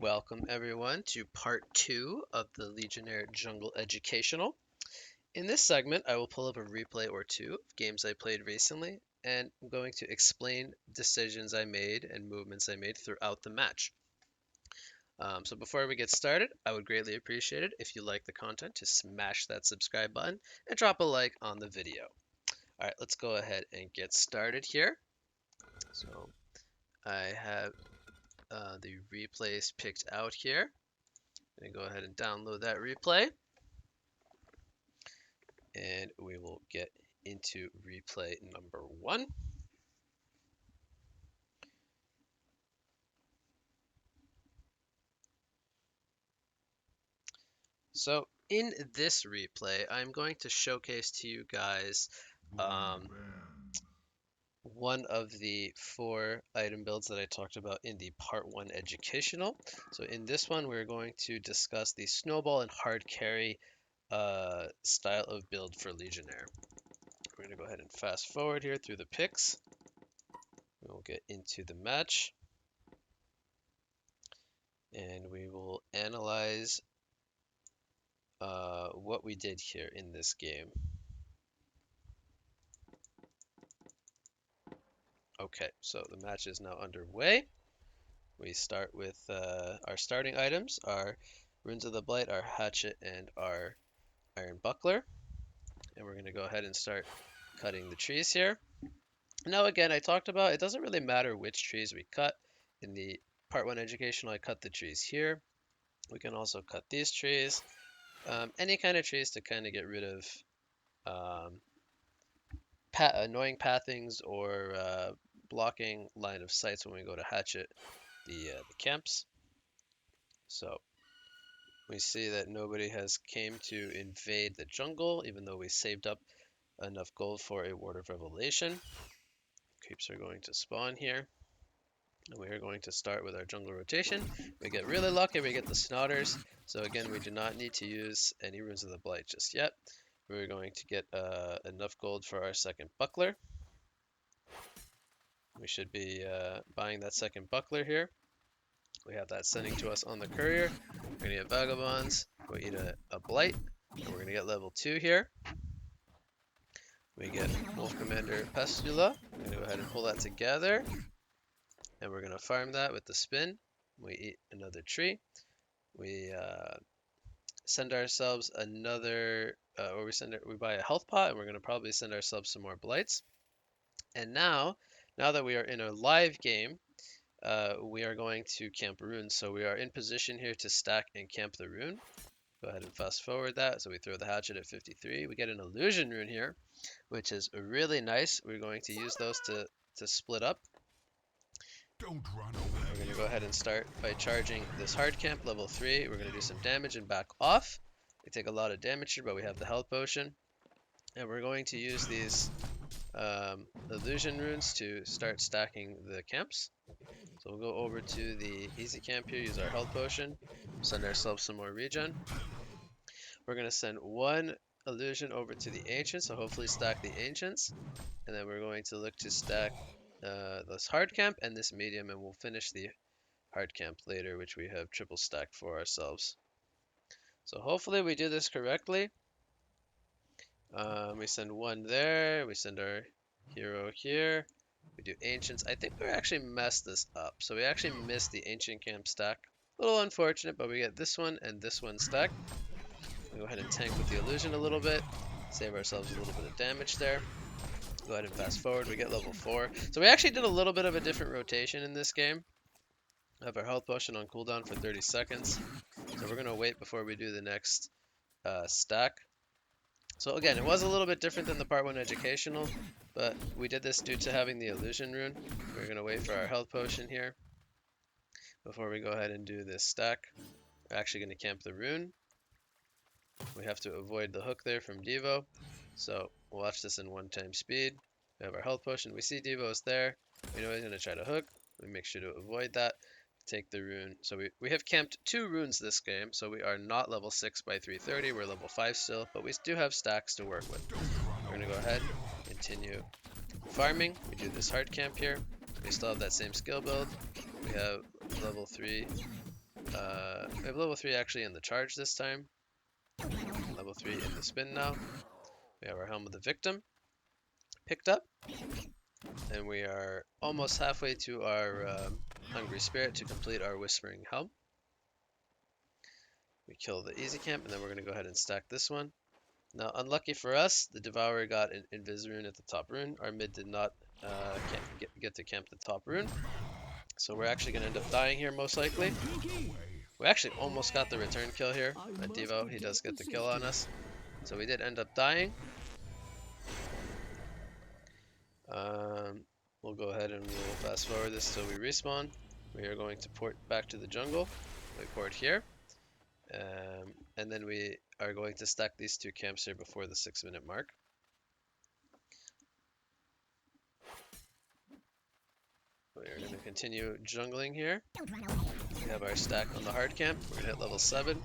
Welcome everyone to part 2 of the Legionnaire Jungle Educational. In this segment, I will pull up a replay or two of games I played recently, and I'm going to explain decisions I made and movements I made throughout the match. So before we get started, I would greatly appreciate it if you like the content to smash that subscribe button and drop a like on the video. Alright, let's go ahead and get started here. So I have the replays picked out here. I'm going to go ahead and download that replay. And we will get into replay number 1. So in this replay, I'm going to showcase to you guys one of the 4 item builds that I talked about in the part 1 educational. So in this one, we're going to discuss the snowball and hard carry style of build for Legionnaire. We're going to go ahead and fast forward here through the picks. We'll get into the match. And we will analyze what we did here in this game. Okay, so the match is now underway. We start with our starting items, our Runes of the Blight, our Hatchet, and our Iron Buckler. And we're going to go ahead and start cutting the trees here. Now again, I talked about it doesn't really matter which trees we cut. In the part 1 educational, I cut the trees here. We can also cut these trees. Any kind of trees to kind of get rid of annoying pathings or blocking line of sights when we go to hatchet the camps. So we see that nobody has came to invade the jungle, even though we saved up enough gold for a Ward of Revelation. Creeps are going to spawn here. And we are going to start with our jungle rotation. We get really lucky, we get the Snotters. So again, we do not need to use any Runes of the Blight just yet. We're going to get enough gold for our second buckler. We should be buying that second buckler here. We have that sending to us on the courier. We're going to get Vagabonds. We eat a Blight. And we're going to get level 2 here. We get Wolf Commander Pestula. We're going to go ahead and pull that together. And we're going to farm that with the spin. We eat another tree. We send ourselves another, or we buy a health pot, and we're going to probably send ourselves some more Blights. And now that we are in a live game, we are going to camp runes. So we are in position here to stack and camp the rune. Go ahead and fast forward that. So we throw the hatchet at 53. We get an illusion rune here, which is really nice. We're going to use those to split up. Don't run away. We're going to go ahead and start by charging this hard camp, level 3. We're going to do some damage and back off. We take a lot of damage here, but we have the health potion. And we're going to use these illusion runes to start stacking the camps. So we'll go over to the easy camp here, use our health potion, send ourselves some more regen. We're going to send one illusion over to the ancients, so hopefully stack the ancients. And then we're going to look to stack this hard camp and this medium, and we'll finish the hard camp later, which we have triple stacked for ourselves. So hopefully we do this correctly. We send one there, we send our hero here, we do ancients. I think we actually messed this up, so we actually missed the ancient camp stack. A little unfortunate, but we get this one and this one stacked. We go ahead and tank with the illusion a little bit, save ourselves a little bit of damage there. Go ahead and fast forward, we get level 4. So we actually did a little bit of a different rotation in this game. I have our health potion on cooldown for 30 seconds. So we're going to wait before we do the next stack. So again, it was a little bit different than the part 1 educational, but we did this due to having the illusion rune. We're going to wait for our health potion here before we go ahead and do this stack. We're actually going to camp the rune. We have to avoid the hook there from Devo. So we'll watch this in 1x speed. We have our health potion. We see Devo's there. We know he's going to try to hook. We make sure to avoid that. Take the rune. So we have camped 2 runes this game, so we are not level 6 by 330. We're level 5 still, but we do have stacks to work with. We're going to go ahead, continue farming. We do this hard camp here. We still have that same skill build. We have level 3 We have level 3 actually in the charge this time. Level 3 in the spin now. We have our Helm of the Victim picked up. And we are almost halfway to our Hungry Spirit to complete our Whispering Helm. We kill the easy camp, and then we're going to go ahead and stack this one. Now, unlucky for us, the Devourer got an Invis rune at the top rune. Our mid did not get to camp the top rune. So we're actually going to end up dying here most likely. We actually almost got the return kill here. Devo, he does get the kill on us. So we did end up dying. We'll go ahead and we'll fast forward this till we respawn. We are going to port back to the jungle. We port here. And then we are going to stack these two camps here before the 6-minute mark. We are going to continue jungling here. We have our stack on the hard camp. We're going to hit level 7.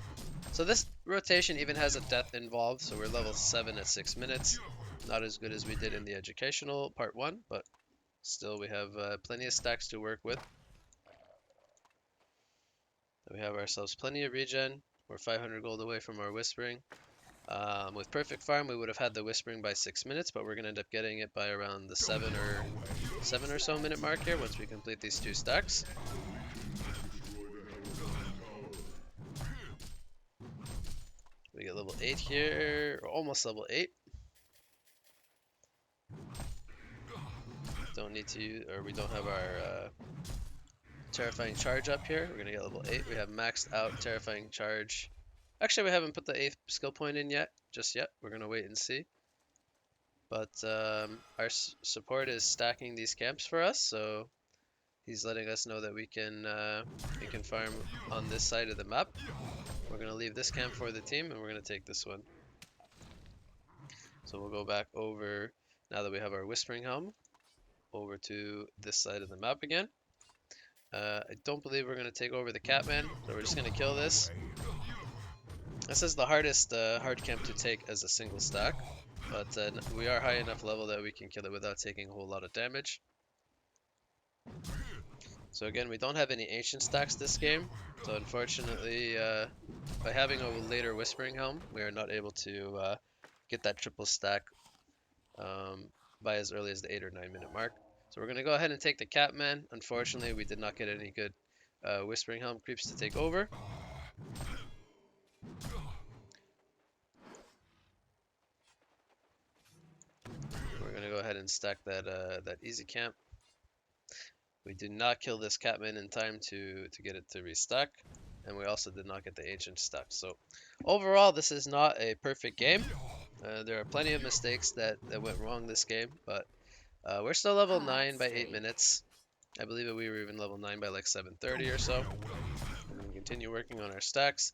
So this rotation even has a death involved, so we're level 7 at 6 minutes. Not as good as we did in the educational part 1, but still we have plenty of stacks to work with. We have ourselves plenty of regen. We're 500 gold away from our Whispering. With Perfect Farm, we would have had the Whispering by 6 minutes, but we're going to end up getting it by around the 7 or so minute mark here once we complete these 2 stacks. We get level 8 here, or almost level 8. Don't need to use, or we don't have our Terrifying Charge up here. We're going to get level 8. We have maxed out Terrifying Charge. Actually, we haven't put the 8th skill point in yet, just yet. We're going to wait and see. But our support is stacking these camps for us, so he's letting us know that we can farm on this side of the map. We're going to leave this camp for the team, and we're going to take this one. So we'll go back over, now that we have our Whispering Helm, over to this side of the map again. I don't believe we're going to take over the Catman, so we're just going to kill this. This is the hardest hard camp to take as a single stack, but we are high enough level that we can kill it without taking a whole lot of damage. So again, we don't have any ancient stacks this game, so unfortunately by having a later Whispering Helm, we are not able to get that triple stack by as early as the 8 or 9 minute mark. So we're going to go ahead and take the Catman. Unfortunately, we did not get any good Whispering Helm creeps to take over. We're going to go ahead and stack that easy camp. We did not kill this Catman in time to get it to restock, and we also did not get the ancient stuck. So overall, this is not a perfect game. There are plenty of mistakes that went wrong this game, but we're still level 9 by 8 minutes. I believe that we were even level 9 by like 7:30 or so. And we continue working on our stacks,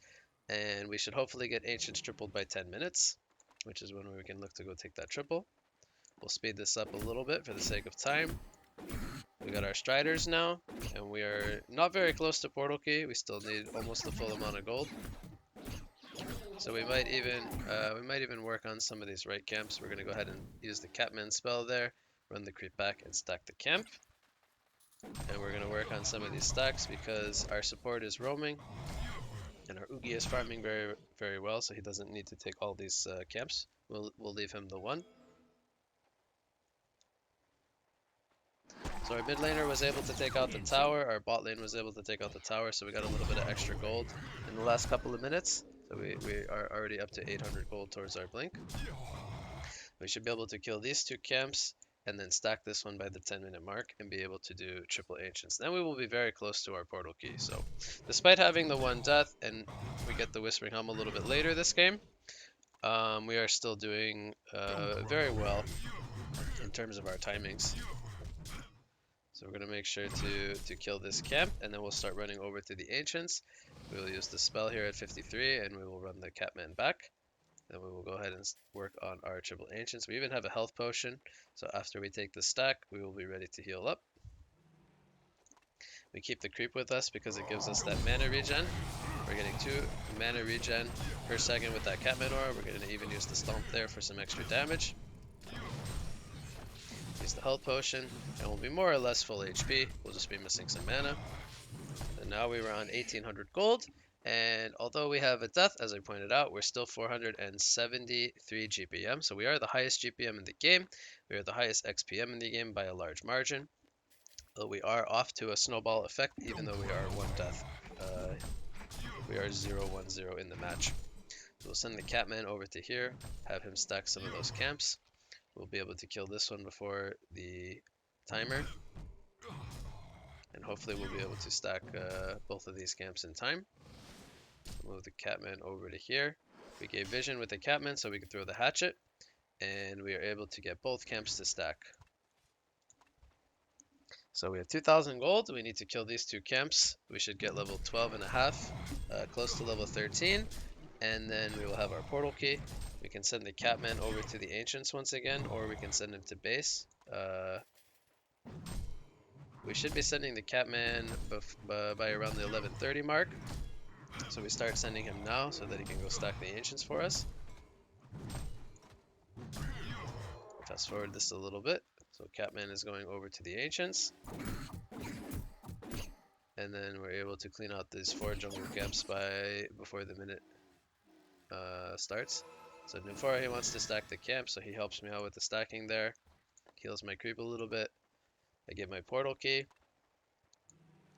and we should hopefully get ancients tripled by 10 minutes, which is when we can look to go take that triple. We'll speed this up a little bit for the sake of time. We got our Striders now, and we are not very close to Portal Key. We still need almost the full amount of gold. So we might even work on some of these right camps. We're going to go ahead and use the Catman spell there, run the creep back, and stack the camp. And we're going to work on some of these stacks because our support is roaming, and our Oogie is farming very, very well, so he doesn't need to take all these camps. We'll leave him the one. So our mid laner was able to take out the tower, our bot lane was able to take out the tower, so we got a little bit of extra gold in the last couple of minutes. So we are already up to 800 gold towards our blink. We should be able to kill these 2 camps and then stack this one by the 10-minute mark and be able to do triple ancients. Then we will be very close to our portal key. So despite having the 1 death and we get the Whispering Helm a little bit later this game, we are still doing very well in terms of our timings. So we're going to make sure to kill this camp, and then we'll start running over to the ancients. We will use the spell here at 53, and we will run the Catman back. Then we will go ahead and work on our triple ancients. We even have a health potion, so after we take the stack, we will be ready to heal up. We keep the creep with us because it gives us that mana regen. We're getting 2 mana regen per second with that Catman aura. We're going to even use the stomp there for some extra damage. Use the health potion, and we'll be more or less full HP. We'll just be missing some mana. And now we were on 1800 gold. And although we have a death, as I pointed out, we're still 473 GPM. So we are the highest GPM in the game. We are the highest XPM in the game by a large margin. But we are off to a snowball effect, even though we are one death. We are 0-1-0 in the match. So we'll send the Catman over to here, have him stack some of those camps. We'll be able to kill this one before the timer. And hopefully we'll be able to stack both of these camps in time. Move the Catman over to here. We gave vision with the Catman so we can throw the hatchet. And we are able to get both camps to stack. So we have 2,000 gold. We need to kill these two camps. We should get level 12 and a half, close to level 13. And then we will have our portal key. We can send the Catman over to the Ancients once again, or we can send him to base. We should be sending the Catman by around the 11:30 mark. So we start sending him now so that he can go stack the Ancients for us. Fast forward this a little bit. So Catman is going over to the Ancients. And then we're able to clean out these 4 jungle camps before the minute starts. So Nymphora, he wants to stack the camp, so he helps me out with the stacking there. Heals my creep a little bit. I get my portal key.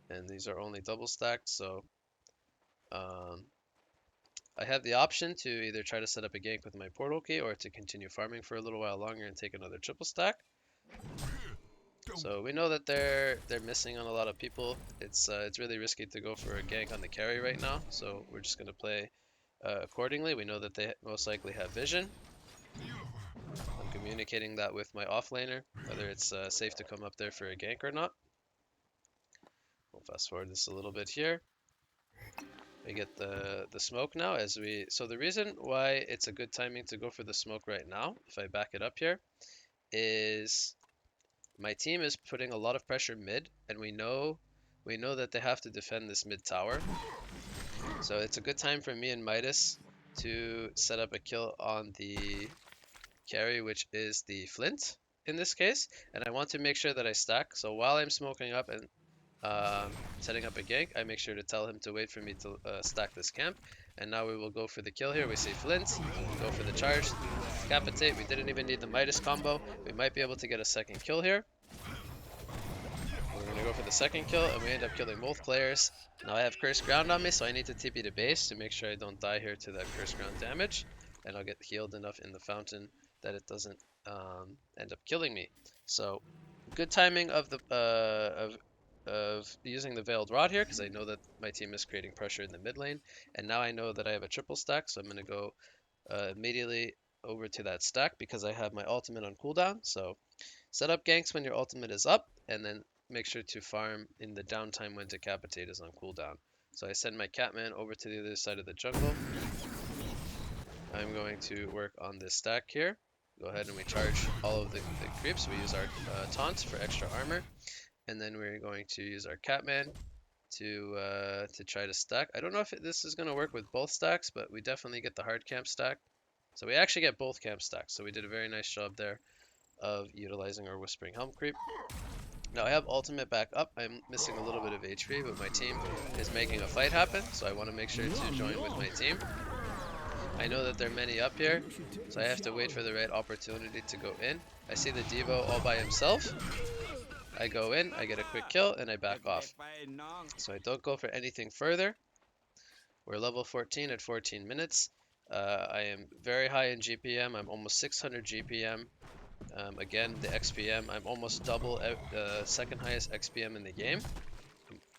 And these are only double stacked, so I have the option to either try to set up a gank with my portal key or to continue farming for a little while longer and take another triple stack. So we know that they're missing on a lot of people. It's really risky to go for a gank on the carry right now, so we're just gonna play accordingly. We know that they most likely have vision. I'm communicating that with my offlaner, whether it's safe to come up there for a gank or not. We'll fast forward this a little bit here. We get the smoke now so the reason why it's a good timing to go for the smoke right now, if I back it up here, is my team is putting a lot of pressure mid, and we know that they have to defend this mid tower. So it's a good time for me and Midas to set up a kill on the carry, which is the Flint in this case, and I want to make sure that I stack. So while I'm smoking up and setting up a gank, I make sure to tell him to wait for me to stack this camp. And now we will go for the kill here. We see Flint, go for the charge, decapitate. We didn't even need the Midas combo. We might be able to get a second kill here. We're going to go for the second kill, and we end up killing both players. Now I have Cursed Ground on me, so I need to TP to base to make sure I don't die here to that Cursed Ground damage. And I'll get healed enough in the fountain that it doesn't end up killing me. So good timing of using the Veiled Rod here, because I know that my team is creating pressure in the mid lane, and now I know that I have a triple stack, so I'm going to go immediately over to that stack because I have my ultimate on cooldown. So set up ganks when your ultimate is up, and then make sure to farm in the downtime when Decapitate is on cooldown. So I send my Catman over to the other side of the jungle. I'm going to work on this stack here. Go ahead and we charge all of the creeps. We use our taunts for extra armor. And then we're going to use our Catman to try to stack. I don't know if this is going to work with both stacks, but we definitely get the hard camp stack. So we actually get both camp stacks. So we did a very nice job there of utilizing our Whispering Helm creep. Now I have ultimate back up. I'm missing a little bit of HP, but my team is making a fight happen. So I want to make sure to join with my team. I know that there are many up here, so I have to wait for the right opportunity to go in. I see the Devo all by himself. I go in, I get a quick kill, and I back off. So I don't go for anything further. We're level 14 at 14 minutes. I am very high in GPM. I'm almost 600 GPM. Again, the XPM, I'm almost double second highest XPM in the game.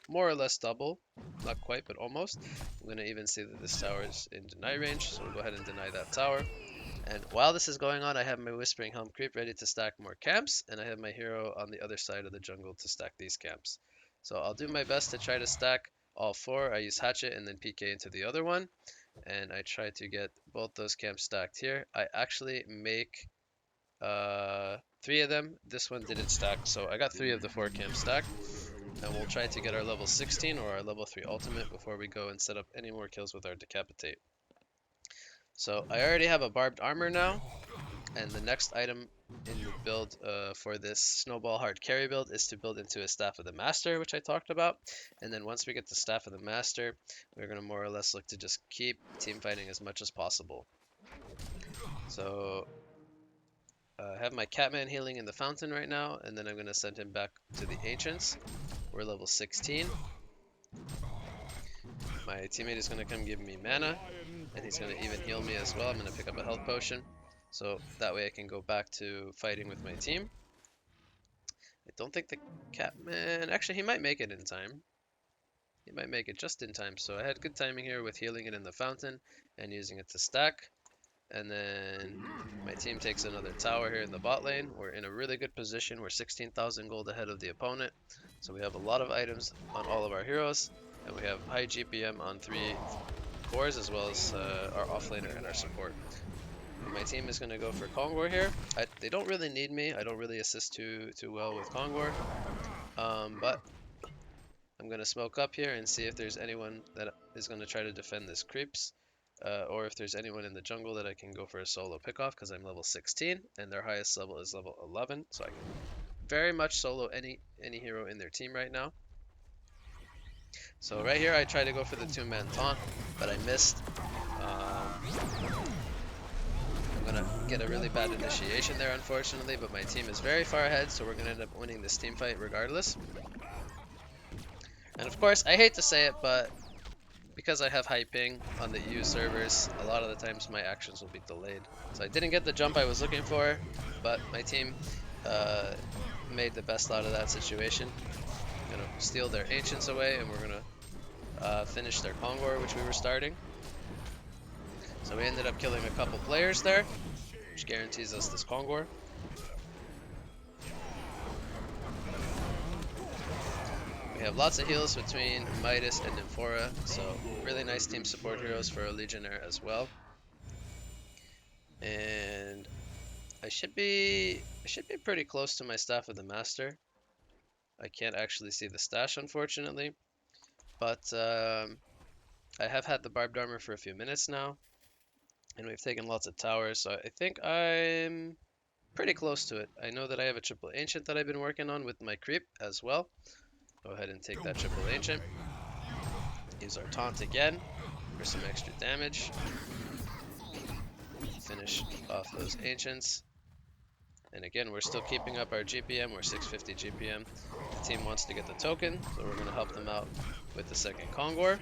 More or less double. Not quite, but almost. I'm going to even see that this tower is in deny range, so we'll go ahead and deny that tower. And while this is going on, I have my Whispering Helm creep ready to stack more camps, and I have my hero on the other side of the jungle to stack these camps. So I'll do my best to try to stack all 4. I use Hatchet and then PK into the other one, and I try to get both those camps stacked here. I actually make 3 of them. This one didn't stack, so I got 3 of the 4 camps stacked. And we'll try to get our level 16 or our level 3 ultimate before we go and set up any more kills with our Decapitate. So I already have a barbed armor now, and the next item in the build for this snowball hard carry build is to build into a Staff of the Master, which I talked about. And then once we get the Staff of the Master, we're going to more or less look to just keep team fighting as much as possible. So I have my Catman healing in the fountain right now, and then I'm going to send him back to the Ancients. We're level 16. My teammate is going to come give me mana, and he's going to even heal me as well. I'm going to pick up a health potion, so that way I can go back to fighting with my team. I don't think the Catman... Actually, he might make it in time. He might make it just in time, so I had good timing here with healing it in the fountain and using it to stack. And then my team takes another tower here in the bot lane. We're in a really good position. We're 16,000 gold ahead of the opponent. So we have a lot of items on all of our heroes. And we have high GPM on 3 cores as well as our offlaner and our support. My team is going to go for Kongor here. They don't really need me. I don't really assist too well with Kongor. But I'm going to smoke up here and see if there's anyone that is going to try to defend this creeps. Or if there's anyone in the jungle that I can go for a solo pickoff because I'm level 16 and their highest level is level 11. So I can very much solo any hero in their team right now. So right here I tried to go for the 2-man taunt, but I missed. I'm going to get a really bad initiation there unfortunately, but my team is very far ahead, so we're going to end up winning this team fight regardless. And of course, I hate to say it, but because I have high ping on the EU servers, a lot of the times my actions will be delayed. So I didn't get the jump I was looking for, but my team made the best out of that situation. I'm going to steal their Ancients away, and we're going to finish their Kongor, which we were starting. So we ended up killing a couple players there, which guarantees us this Kongor. We have lots of heals between Midas and Nymphora, so really nice team support heroes for a Legionnaire as well. And I should be pretty close to my Staff of the Master. I can't actually see the stash unfortunately, but I have had the barbed armor for a few minutes now, and we've taken lots of towers, so I think I'm pretty close to it. I know that I have a triple ancient that I've been working on with my creep as well. Go ahead and take that triple ancient. Use our taunt again for some extra damage. Finish off those ancients. And again, we're still keeping up our GPM. We're 650 GPM. The team wants to get the token, so we're going to help them out with the second Kongor.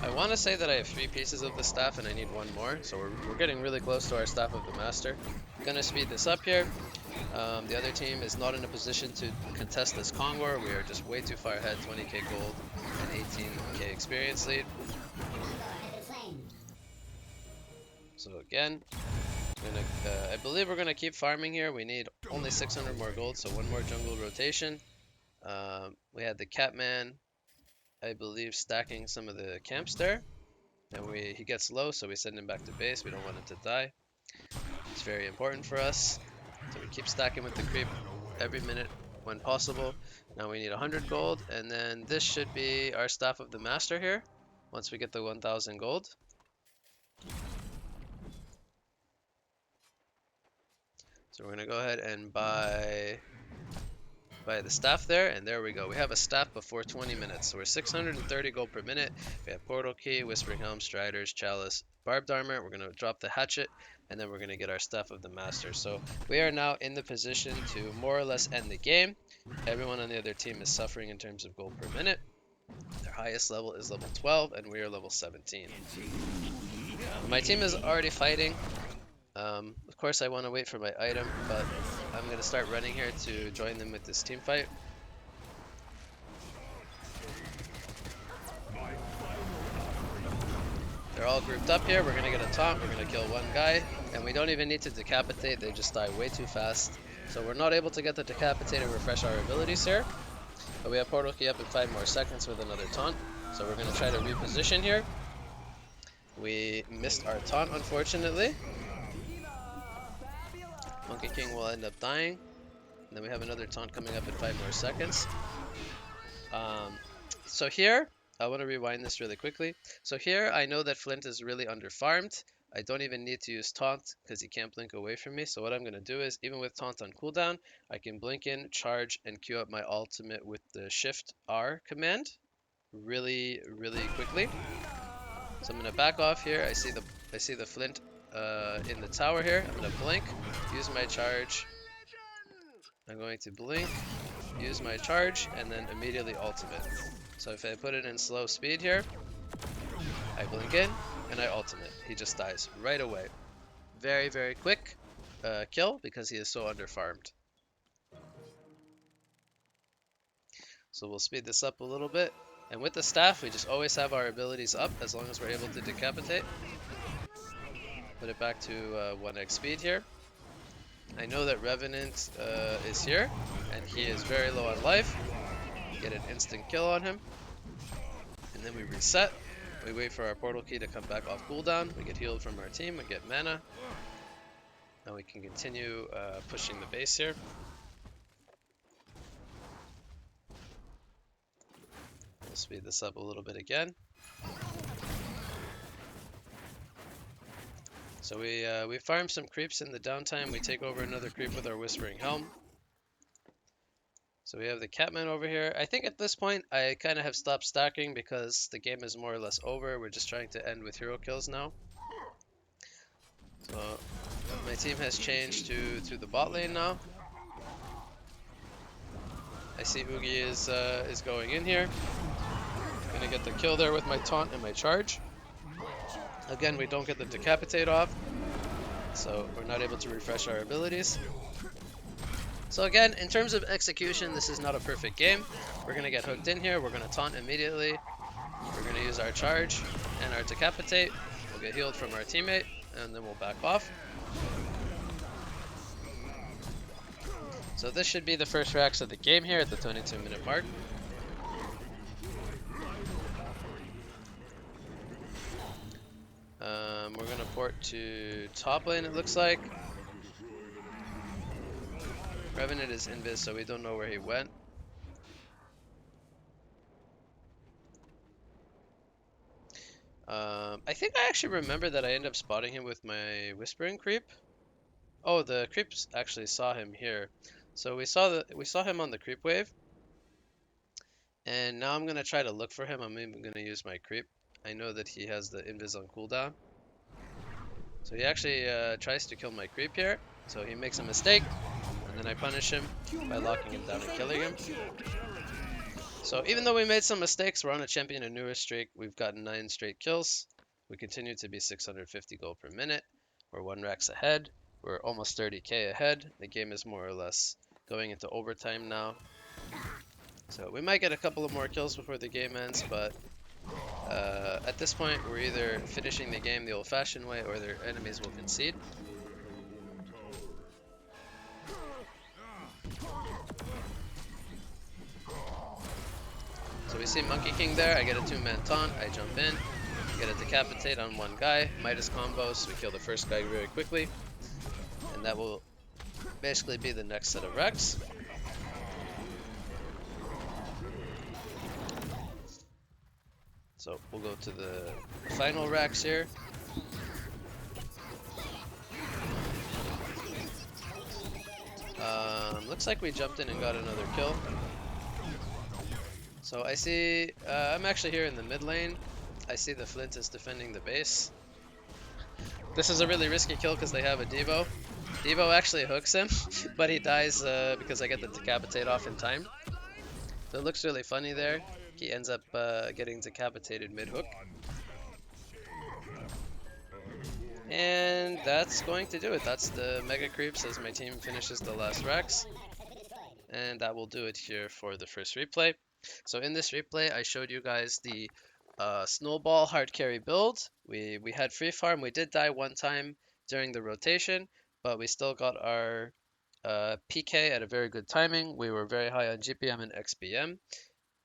I want to say that I have 3 pieces of the staff and I need 1 more, so we're getting really close to our Staff of the Master. Gonna speed this up here. The other team is not in a position to contest this Kongor. We are just way too far ahead, 20k gold and 18k experience lead. So again, I believe we're gonna keep farming here. We need only 600 more gold, so 1 more jungle rotation. We had the Catman, I believe, stacking some of the camps there, and he gets low, so we send him back to base. We don't want him to die. It's very important for us, so we keep stacking with the creep every minute when possible. Now we need 100 gold, and then this should be our Staff of the Master here once we get the 1000 gold. So we're gonna go ahead and buy the staff there, and there we go. We have a staff before 20 minutes, so we're 630 gold per minute. We have Portal Key, Whispering Helm, Striders, Chalice, Barbed Armor. We're going to drop the Hatchet, and then we're going to get our Staff of the Master. So we are now in the position to more or less end the game. Everyone on the other team is suffering in terms of gold per minute. Their highest level is level 12, and we are level 17. My team is already fighting. Of course, I want to wait for my item, but I'm going to start running here to join them with this team fight. They're all grouped up here. We're going to get a taunt. We're going to kill 1 guy, and we don't even need to decapitate. They just die way too fast. So we're not able to get the decapitate and refresh our abilities here. But we have Portal Key up in 5 more seconds with another taunt. So we're going to try to reposition here. We missed our taunt, unfortunately. Monkey King will end up dying. And then we have another taunt coming up in 5 more seconds. So here, I want to rewind this really quickly. So here, I know that Flint is really underfarmed. I don't even need to use taunt because he can't blink away from me. So what I'm going to do is, even with taunt on cooldown, I can blink in, charge, and queue up my ultimate with the Shift R command really, really quickly. So I'm going to back off here. I see the flint in the tower here. I'm going to blink, use my charge. I'm going to blink, use my charge, and then immediately ultimate. So if I put it in slow speed here, I blink in, and I ultimate. He just dies right away. Very, very quick kill because he is so underfarmed. So we'll speed this up a little bit. And with the staff, we just always have our abilities up as long as we're able to decapitate. Put it back to 1x speed here. I know that Revenant is here, and he is very low on life. Get an instant kill on him. And then we reset. We wait for our portal key to come back off cooldown. We get healed from our team, we get mana. Now we can continue pushing the base here. We'll speed this up a little bit again. So we farm some creeps in the downtime. We take over another creep with our Whispering Helm. So we have the Catman over here. I think at this point I kind of have stopped stacking because the game is more or less over. We're just trying to end with hero kills now. So my team has changed to the bot lane now. I see Oogie is going in here. Gonna get the kill there with my taunt and my charge. Again, we don't get the decapitate off, so we're not able to refresh our abilities. So again, in terms of execution, this is not a perfect game. We're gonna get hooked in here. We're gonna taunt immediately. We're gonna use our charge and our decapitate. We'll get healed from our teammate, and then we'll back off. So this should be the first Rax of the game here at the 22-minute mark. We're going to port to top lane, it looks like. Revenant is invis, so we don't know where he went. I think I actually remember that I ended up spotting him with my Whispering Creep. Oh, the creeps actually saw him here. So we saw him on the creep wave. And now I'm going to try to look for him. I'm even going to use my creep. I know that he has the invis on cooldown. So he actually tries to kill my creep here. So he makes a mistake, and then I punish him by locking him down and killing him. So even though we made some mistakes, we're on a champion and newer streak. We've gotten 9 straight kills. We continue to be 650 gold per minute. We're 1 Rax ahead. We're almost 30k ahead. The game is more or less going into overtime now. So we might get a couple of more kills before the game ends, but at this point, we're either finishing the game the old-fashioned way or their enemies will concede. So we see Monkey King there. I get a 2-man taunt. I jump in, get a decapitate on one guy. Midas combo, so we kill the first guy very quickly. And that will basically be the next set of Rex. So we'll go to the final Rex here. Looks like we jumped in and got another kill. So I see, I'm actually here in the mid lane. I see the Flint is defending the base. This is a really risky kill because they have a Devo. Devo actually hooks him, but he dies because I get the decapitate off in time. So it looks really funny there. He ends up getting decapitated mid-hook. And that's going to do it. That's the Mega Creeps as my team finishes the last Rex. And that will do it here for the first replay. So in this replay, I showed you guys the Snowball hard carry build. We had free farm. We did die one time during the rotation, but we still got our PK at a very good timing. We were very high on GPM and XPM.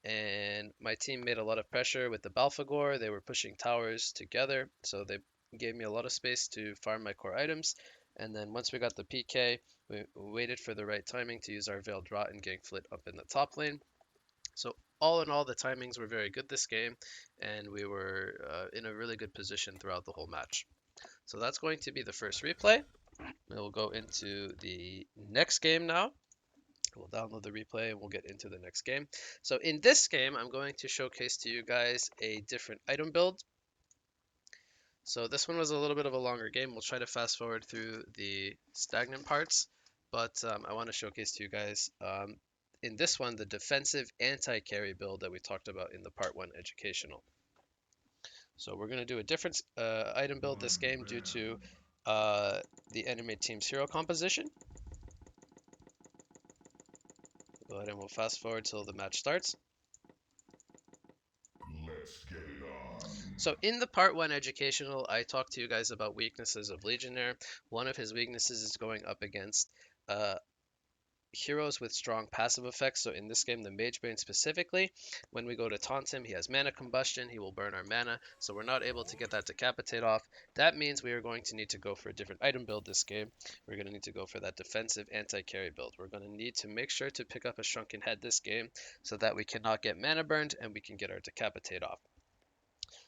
And my team made a lot of pressure with the Balfagor. They were pushing towers together, so they gave me a lot of space to farm my core items. And then once we got the PK, we waited for the right timing to use our Veiled Rot and Gang Flit up in the top lane. So all in all, the timings were very good this game, and we were in a really good position throughout the whole match. So that's going to be the first replay. We'll go into the next game now. We'll download the replay and we'll get into the next game. So in this game, I'm going to showcase to you guys a different item build. So this one was a little bit of a longer game. We'll try to fast forward through the stagnant parts, but I want to showcase to you guys in this one the defensive anti-carry build that we talked about in the part 1 educational. So we're going to do a different item build this game due to the enemy team's hero composition. Go ahead and we'll fast forward till the match starts. Let's get it on. So in the part 1 educational, I talked to you guys about weaknesses of Legionnaire. One of his weaknesses is going up against heroes with strong passive effects. So in this game, the Mage Brain specifically, when we go to taunt him, he has mana combustion, he will burn our mana, so we're not able to get that decapitate off. That means we are going to need to go for a different item build this game. We're going to need to go for that defensive anti-carry build. We're going to need to make sure to pick up a Shrunken Head this game so that we cannot get mana burned and we can get our decapitate off.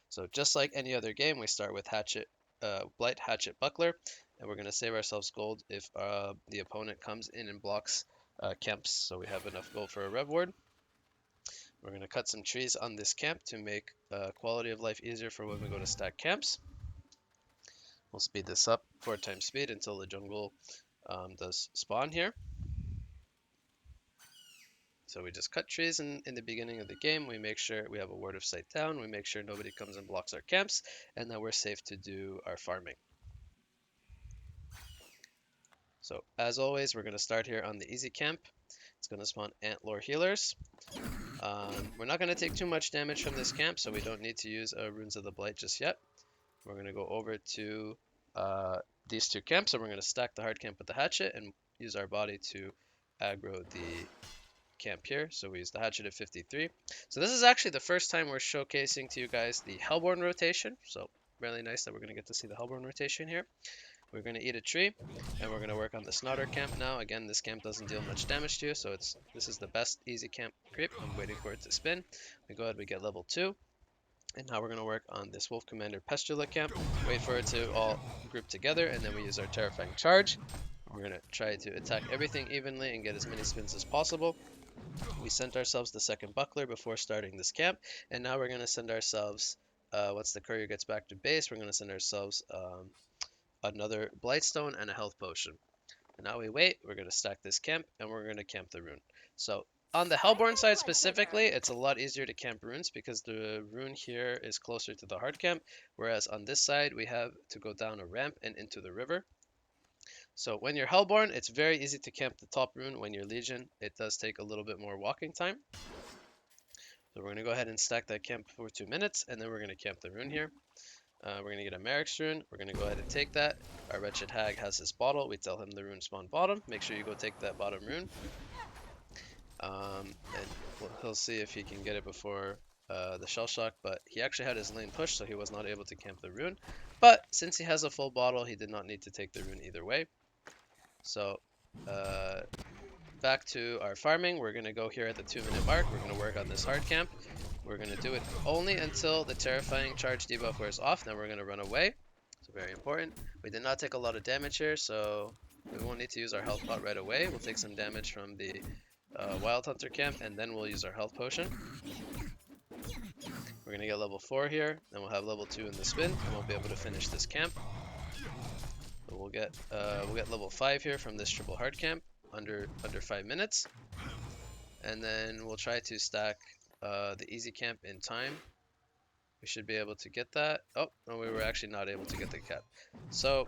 So just like any other game, we start with Hatchet, Blight, Hatchet, Buckler, and we're going to save ourselves gold if the opponent comes in and blocks camps, so we have enough gold for a Rev Ward. We're going to cut some trees on this camp to make quality of life easier for when we go to stack camps. We'll speed this up 4 times speed until the jungle does spawn here. So we just cut trees in the beginning of the game. We make sure we have a ward of sight down. We make sure nobody comes and blocks our camps, and that we're safe to do our farming. So as always, we're going to start here on the easy camp. It's going to spawn Antler Healers. We're not going to take too much damage from this camp, so we don't need to use Runes of the Blight just yet. We're going to go over to these 2 camps, and we're going to stack the hard camp with the hatchet and use our body to aggro the camp here. So we use the hatchet at 53. So this is actually the first time we're showcasing to you guys the Hellborn rotation. So really nice that we're going to get to see the Hellborn rotation here. We're going to eat a tree, and we're going to work on the Snodder camp now. Again, this camp doesn't deal much damage to you, so this is the best easy camp creep. I'm waiting for it to spin. We go ahead, we get level 2. And now we're going to work on this Wolf Commander Pestula camp. Wait for it to all group together, and then we use our Terrifying Charge. We're going to try to attack everything evenly and get as many spins as possible. We sent ourselves the second Buckler before starting this camp, and now we're going to send ourselves, once the courier gets back to base, we're going to send ourselves another Blightstone and a health potion. And now we wait, we're going to stack this camp, and we're going to camp the rune. So on the Hellborn side specifically, it's a lot easier to camp runes because the rune here is closer to the hard camp, whereas on this side we have to go down a ramp and into the river. So when you're Hellborn, it's very easy to camp the top rune. When you're Legion, it does take a little bit more walking time. So we're going to go ahead and stack that camp for 2 minutes, and then we're going to camp the rune here. We're going to get a Merrick's rune. We're going to go ahead and take that. Our Wretched Hag has his bottle. We tell him the rune spawn bottom. Make sure you go take that bottom rune. And he'll see if he can get it before the Shell Shock, but he actually had his lane pushed, so he was not able to camp the rune. But since he has a full bottle, he did not need to take the rune either way. So back to our farming. We're going to go here at the 2-minute mark. We're going to work on this hard camp. We're going to do it only until the Terrifying Charge debuff wears off. Then we're going to run away. So very important. We did not take a lot of damage here, so we won't need to use our health pot right away. We'll take some damage from the Wild Hunter camp, and then we'll use our health potion. We're going to get level 4 here, then we'll have level 2 in the spin, and we'll be able to finish this camp. So we'll get level 5 here from this triple hard camp under 5 minutes, and then we'll try to stack the easy camp in time. We should be able to get that. Oh, no, we were actually not able to get the cap. So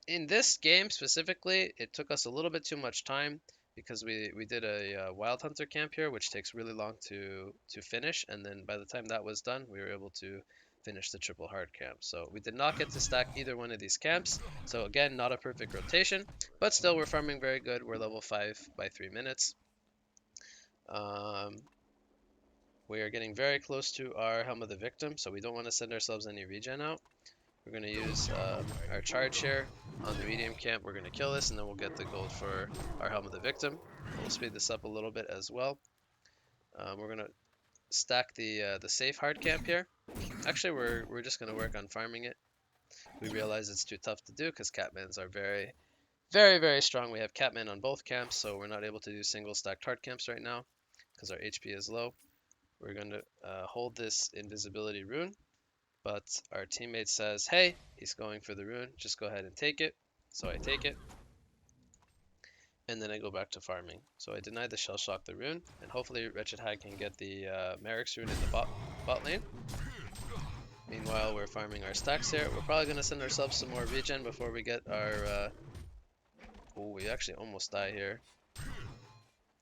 in this game specifically, it took us a little bit too much time because we did a Wild Hunter camp here, which takes really long to finish, and then by the time that was done, we were able to finish the triple hard camp. So we did not get to stack either one of these camps. So again, not a perfect rotation, but still we're farming very good. We're level 5 by 3 minutes. We are getting very close to our Helm of the Victim, so we don't want to send ourselves any regen out. We're going to use our charge here on the medium camp. We're going to kill this, and then we'll get the gold for our Helm of the Victim. We'll speed this up a little bit as well. We're going to stack the safe hard camp here. Actually, we're just going to work on farming it. We realize it's too tough to do because Catmans are very, very, very strong. We have Catman on both camps, so we're not able to do single stacked hard camps right now because our HP is low. We're going to hold this invisibility rune, but our teammate says, hey, he's going for the rune. Just go ahead and take it. So I take it, and then I go back to farming. So I deny the Shell Shock the rune, and hopefully Wretched Hag can get the Merrick's rune in the bot lane. Meanwhile, we're farming our stacks here. We're probably going to send ourselves some more regen before we get our... Oh, we actually almost die here.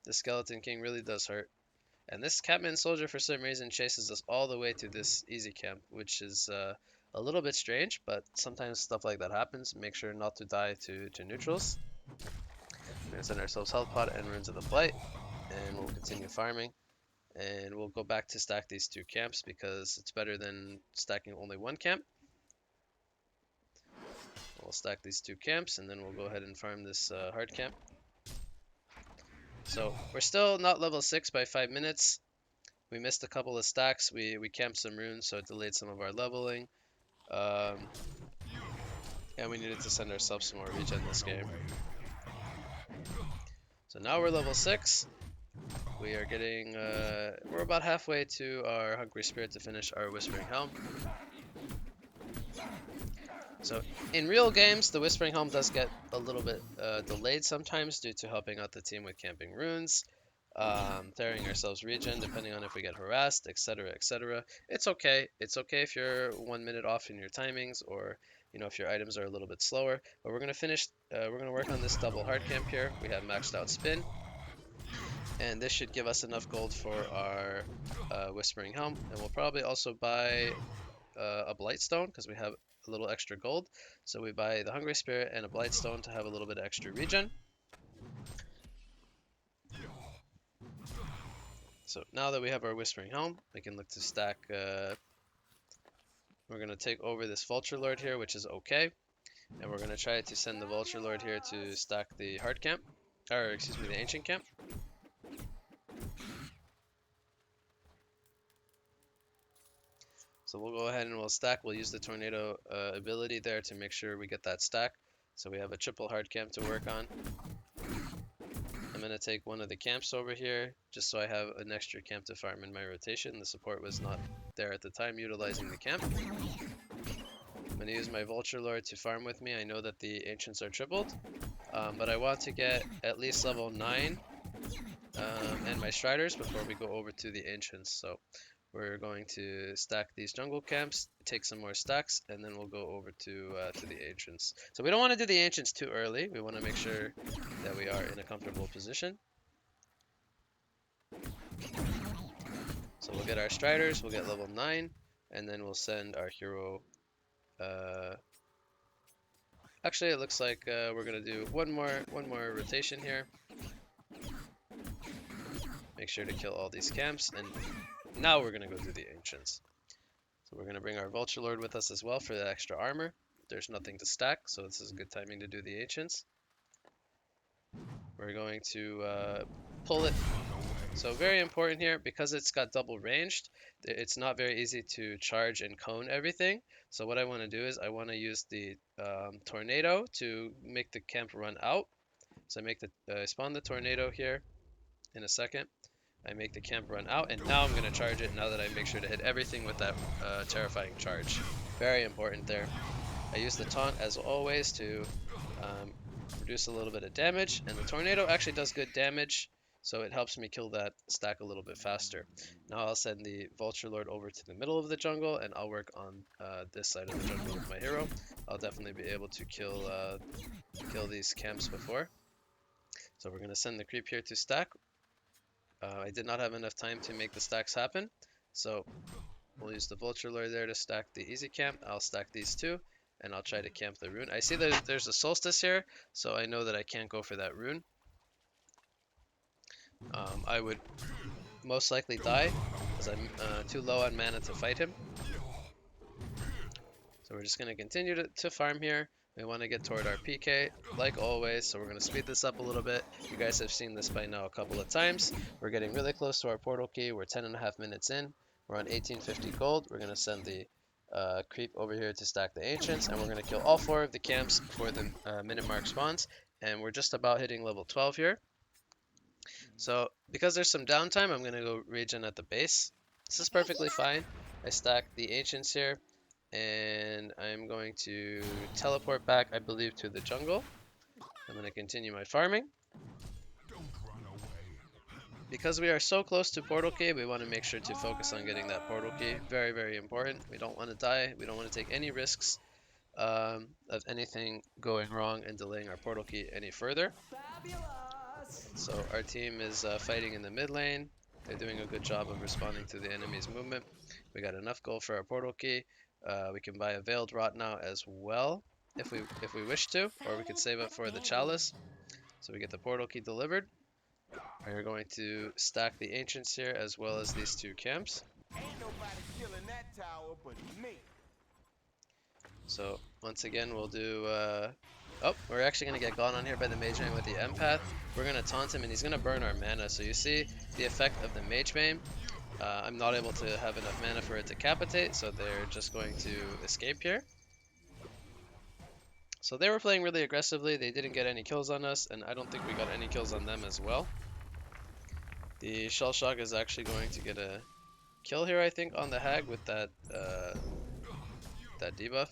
The Skeleton King really does hurt. And this Catman Soldier, for some reason, chases us all the way to this easy camp, which is a little bit strange, but sometimes stuff like that happens. Make sure not to die to neutrals. We're going to send ourselves Health Pot and Runes of the Blight, and we'll continue farming. And we'll go back to stack these 2 camps because it's better than stacking only 1 camp. We'll stack these 2 camps, and then we'll go ahead and farm this hard camp. So we're still not level 6 by 5 minutes. We missed a couple of stacks. We camped some runes, so it delayed some of our leveling. And we needed to send ourselves some more regen this game. So now we're level 6. We are getting, we're about halfway to our Hungry Spirit to finish our Whispering Helm. So in real games, the Whispering Helm does get a little bit delayed sometimes due to helping out the team with camping runes, throwing ourselves regen depending on if we get harassed, etc, etc. It's okay. It's okay if you're 1 minute off in your timings, or if your items are a little bit slower. But we're gonna finish. We're gonna work on this double hard camp here. We have maxed out spin, and this should give us enough gold for our Whispering Helm. And we'll probably also buy a Blightstone because we have a little extra gold. So we buy the Hungry Spirit and a Blightstone to have a little bit of extra regen. So now that we have our Whispering Helm, we can look to stack. We're going to take over this Vulture Lord here, which is okay. And we're going to try to send the Vulture Lord here to stack the hard camp. Or, excuse me, the ancient camp. So we'll go ahead and we'll stack. We'll use the Tornado ability there to make sure we get that stack. So we have a triple hard camp to work on. I'm going to take one of the camps over here, just so I have an extra camp to farm in my rotation. The support was not there at the time utilizing the camp. I'm going to use my Vulture Lord to farm with me. I know that the Ancients are tripled, but I want to get at least level 9 and my Striders before we go over to the Ancients. So we're going to stack these jungle camps, take some more stacks, and then we'll go over to the Ancients. So we don't want to do the Ancients too early. We want to make sure that we are in a comfortable position. So we'll get our Striders, we'll get level 9, and then we'll send our hero. Actually, it looks like we're gonna do one more rotation here. Make sure to kill all these camps, and now we're going to go do the Ancients. So we're going to bring our Vulture Lord with us as well for the extra armor. There's nothing to stack, so this is a good timing to do the Ancients. We're going to pull it. So very important here, because it's got double ranged, it's not very easy to charge and cone everything. So what I want to do is I want to use the Tornado to make the camp run out. So I spawn the Tornado here in a second. I make the camp run out, and now I'm going to charge it now that I make sure to hit everything with that terrifying charge. Very important there. I use the taunt as always to reduce a little bit of damage, and the Tornado actually does good damage, so it helps me kill that stack a little bit faster. Now I'll send the Vulture Lord over to the middle of the jungle, and I'll work on this side of the jungle with my hero. I'll definitely be able to kill these camps before. So we're going to send the creep here to stack. I did not have enough time to make the stacks happen, so we'll use the Vulture Lord there to stack the easy camp. I'll stack these 2, and I'll try to camp the rune. I see that there's a solstice here, so I know that I can't go for that rune. I would most likely die, because I'm too low on mana to fight him. So we're just going to continue to farm here. We want to get toward our PK, like always, so we're going to speed this up a little bit. You guys have seen this by now a couple of times. We're getting really close to our portal key. We're 10.5 minutes in. We're on 1850 gold. We're going to send the creep over here to stack the ancients, and we're going to kill all 4 of the camps before the minute mark spawns. And we're just about hitting level 12 here. So because there's some downtime, I'm going to go regen at the base. This is perfectly fine. I stack the ancients here, and I'm going to teleport back, I believe, to the jungle. I'm going to continue my farming. Because we are so close to portal key, we want to make sure to focus on getting that portal key. Very, very important. We don't want to die. We don't want to take any risks of anything going wrong and delaying our portal key any further. So our team is fighting in the mid lane. They're doing a good job of responding to the enemy's movement. We got enough gold for our portal key. We can buy a Veiled Rot now as well if we wish to, or we could save up for the chalice. So we get the portal key delivered. We're going to stack the ancients here as well as these 2 camps. Ain't nobody killing that tower but me. So once again we'll do oh, we're actually going to get gone on here by the Mage Bane with the Empath. We're going to taunt him and he's going to burn our mana. So you see the effect of the Mage Bane. I'm not able to have enough mana for it to capitate, so they're just going to escape here. So they were playing really aggressively. They didn't get any kills on us, and I don't think we got any kills on them as well. The Shell Shock is actually going to get a kill here, I think, on the Hag with that debuff.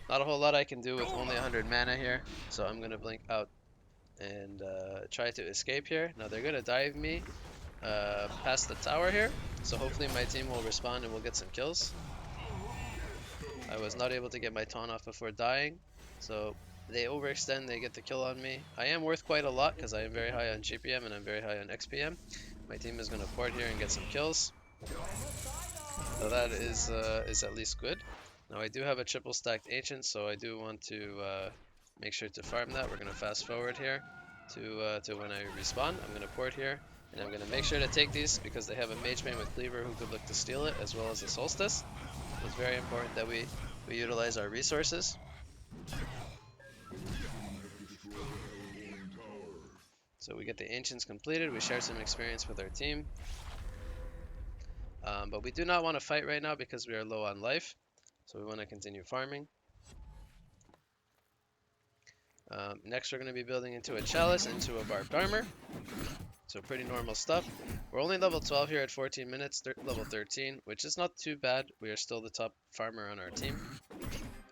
Not a whole lot I can do with only 100 mana here, so I'm going to blink out and try to escape here. Now they're going to dive me past the tower here, so hopefully my team will respond and we'll get some kills. I was not able to get my taunt off before dying, so they overextend, they get the kill on me. I am worth quite a lot because I am very high on GPM and I'm very high on XPM. My team is going to port here and get some kills, so that is at least good. Now I do have a triple stacked ancient, so I do want to make sure to farm that. We're going to fast forward here to when I respawn. I'm going to port here, and I'm going to make sure to take these because they have a Mage Bane with Cleaver who could look to steal it, as well as a Solstice. It's very important that we utilize our resources. So we get the ancients completed, we share some experience with our team. But we do not want to fight right now because we are low on life. So we want to continue farming. Next we're going to be building into a chalice, into a barbed armor. So pretty normal stuff. We're only level 12 here at 14 minutes, level 13, which is not too bad. We are still the top farmer on our team.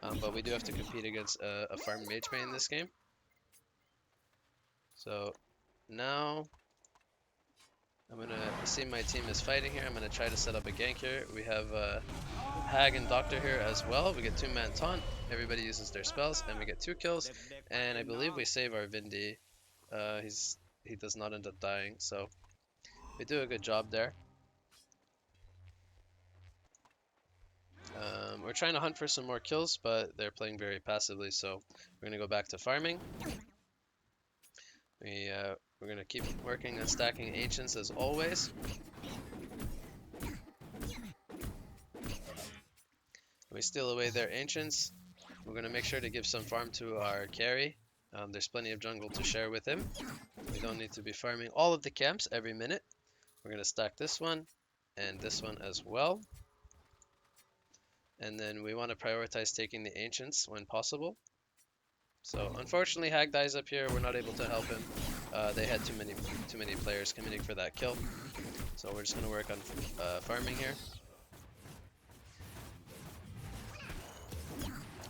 But we do have to compete against a farm Mage Bane in this game. So now I'm going to see my team is fighting here. I'm going to try to set up a gank here. We have Hag and Doctor here as well. We get 2-man taunt. Everybody uses their spells, and we get 2 kills. And I believe we save our Vindi. He does not end up dying, so we do a good job there. We're trying to hunt for some more kills, but they're playing very passively, so we're going to go back to farming. We're going to keep working on stacking ancients as always. We steal away their ancients. We're going to make sure to give some farm to our carry. There's plenty of jungle to share with him. We don't need to be farming all of the camps every minute. We're going to stack this one and this one as well. And then we want to prioritize taking the ancients when possible. So unfortunately Hag dies up here. We're not able to help him. They had too many players committing for that kill. So we're just going to work on farming here.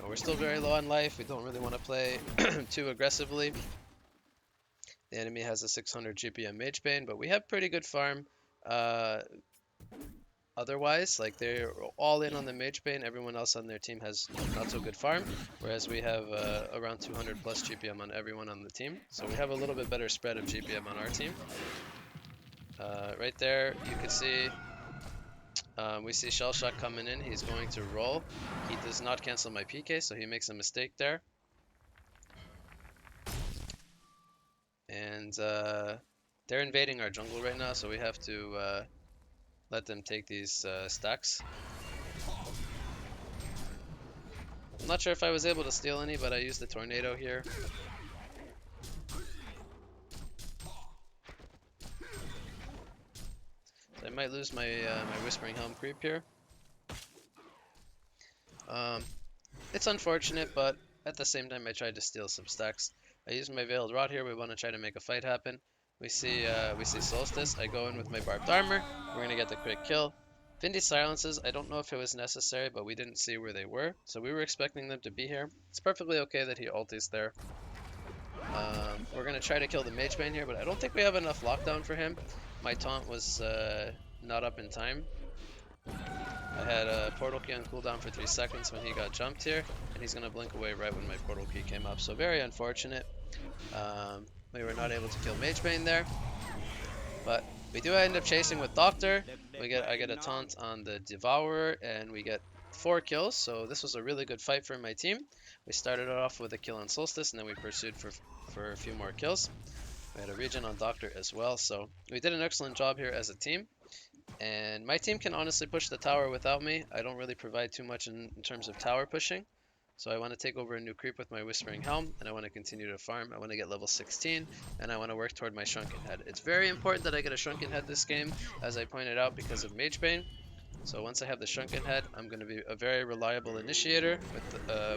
We're still very low on life. We don't really want to play too aggressively. The enemy has a 600 GPM Mage Bane, but we have pretty good farm. Otherwise, like they're all in on the Mage Bane. Everyone else on their team has not so good farm, whereas we have around 200 plus GPM on everyone on the team. So we have a little bit better spread of GPM on our team. Right there, you can see. We see Shell Shock coming in. He's going to roll. He does not cancel my PK, so he makes a mistake there. And they're invading our jungle right now, so we have to let them take these stacks. I'm not sure if I was able to steal any, but I used the tornado here. I might lose my my Whispering Helm creep here. Um, it's unfortunate, but at the same time I tried to steal some stacks. I used my Veiled Rod here. We want to try to make a fight happen. We see Solstice. I go in with my Barbed Armor. We're gonna get the quick kill. Findy silences. I don't know if it was necessary, but we didn't see where they were, so we were expecting them to be here. It's perfectly okay that he ulties there. We're gonna try to kill the Mage Bane here, but I don't think we have enough lockdown for him. My taunt was not up in time. I had a portal key on cooldown for 3 seconds when he got jumped here, and he's gonna blink away right when my portal key came up. So very unfortunate. We were not able to kill Mage Bane there, but we do end up chasing with Doctor. I get a taunt on the Devourer, and we get 4 kills. So this was a really good fight for my team. We started off with a kill on Solstice, and then we pursued for a few more kills. We had a regen on Doctor as well, so we did an excellent job here as a team. And my team can honestly push the tower without me. I don't really provide too much in terms of tower pushing. So I want to take over a new creep with my Whispering Helm, and I want to continue to farm. I want to get level 16, and I want to work toward my Shrunken Head. It's very important that I get a Shrunken Head this game, as I pointed out, because of Mage Bane. So once I have the Shrunken Head, I'm going to be a very reliable initiator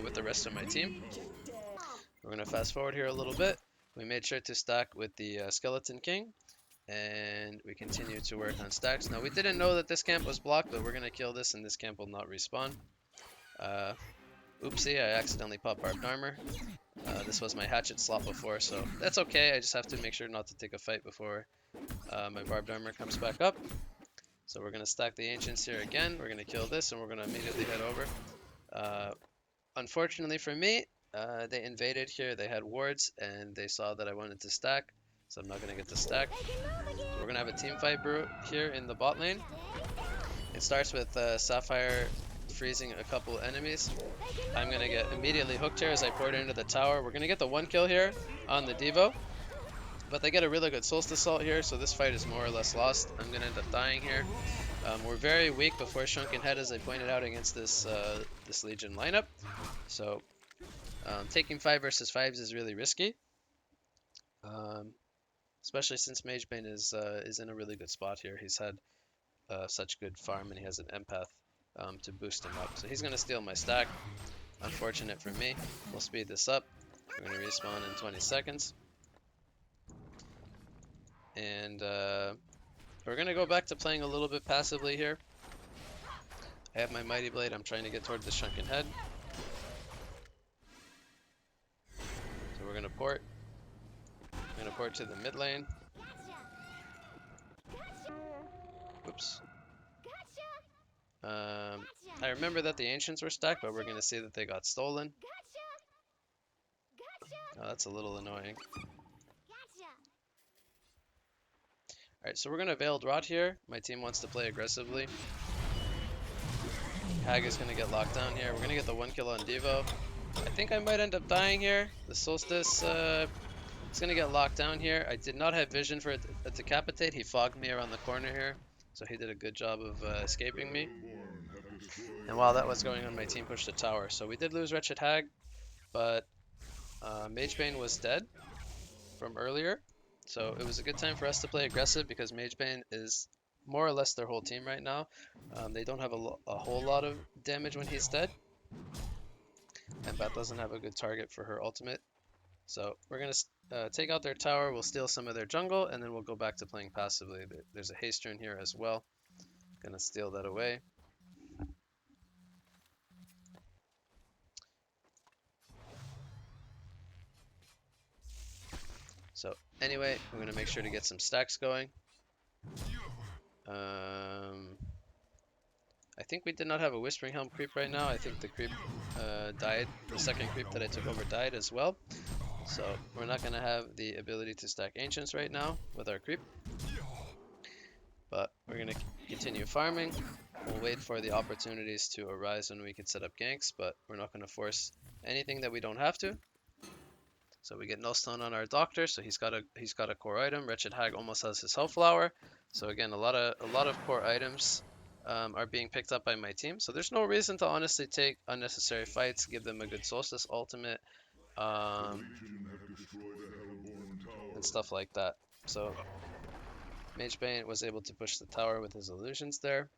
with the rest of my team. We're going to fast forward here a little bit. We made sure to stack with the Skeleton King, and we continue to work on stacks. Now, we didn't know that this camp was blocked, but we're going to kill this, and this camp will not respawn. Oopsie, I accidentally popped Barbed Armor. This was my Hatchet slot before, so that's okay. I just have to make sure not to take a fight before my Barbed Armor comes back up. So we're going to stack the Ancients here again. We're going to kill this, and we're going to immediately head over. Unfortunately for me, they invaded here. They had wards, and they saw that I wanted to stack, so I'm not going to get to stack. So we're going to have a team fight brew here in the bot lane. It starts with Sapphire freezing a couple enemies. I'm going to get immediately hooked here as I port into the tower. We're going to get the 1 kill here on the Devo, but they get a really good Solstice Assault here, so this fight is more or less lost. I'm going to end up dying here. We're very weak before Shrunken Head, as I pointed out, against this Legion lineup. So taking 5 versus 5s is really risky, especially since Mage Bane is in a really good spot here. He's had such good farm, and he has an empath to boost him up. So he's going to steal my stack. Unfortunate for me. We'll speed this up. We're going to respawn in 20 seconds. And we're going to go back to playing a little bit passively here. I have my Mighty Blade. I'm trying to get toward the Shrunken Head. So we're going to port. I'm going to port to the mid lane. Oops. I remember that the Ancients were stacked, but we're going to see that they got stolen. Oh, that's a little annoying. Alright, so we're going to Veiled Rot here. My team wants to play aggressively. Hag is going to get locked down here. We're going to get the 1 kill on Devo. I think I might end up dying here. The Solstice is going to get locked down here. I did not have vision for a Decapitate. He fogged me around the corner here, so he did a good job of escaping me. And while that was going on, my team pushed the tower. So we did lose Wretched Hag, but Mage Bane was dead from earlier. So it was a good time for us to play aggressive, because Mage Bane is more or less their whole team right now. They don't have a whole lot of damage when he's dead. And Bat doesn't have a good target for her ultimate. So we're going to take out their tower, we'll steal some of their jungle, and then we'll go back to playing passively. There's a haste rune here as well. Going to steal that away. So anyway, I'm going to make sure to get some stacks going. I think we did not have a Whispering Helm creep right now. I think the creep died. The second creep that I took over died as well. So we're not going to have the ability to stack Ancients right now with our creep. But we're going to continue farming. We'll wait for the opportunities to arise when we can set up ganks, but we're not going to force anything that we don't have to. So we get no stone on our Doctor, so he's got a core item. Wretched Hag almost has his Hellflower. So again, a lot of core items are being picked up by my team. So there's no reason to honestly take unnecessary fights, give them a good Solstice ultimate, and stuff like that. So Mage Bane was able to push the tower with his illusions there.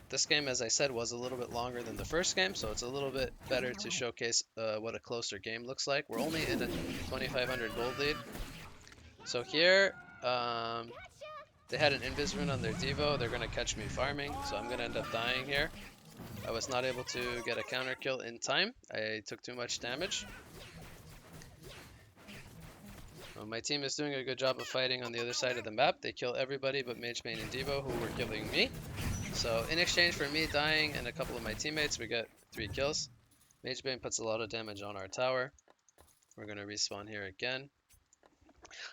This game, as I said, was a little bit longer than the first game, so it's a little bit better to showcase what a closer game looks like. We're only in a 2,500 gold lead. So here, they had an invis rune on their Devo. They're going to catch me farming, so I'm going to end up dying here. I was not able to get a counter kill in time. I took too much damage. My team is doing a good job of fighting on the other side of the map. They kill everybody but Mage Bane and Devo, who were killing me. So in exchange for me dying and a couple of my teammates, we get 3 kills. Mage Bane puts a lot of damage on our tower. We're going to respawn here again.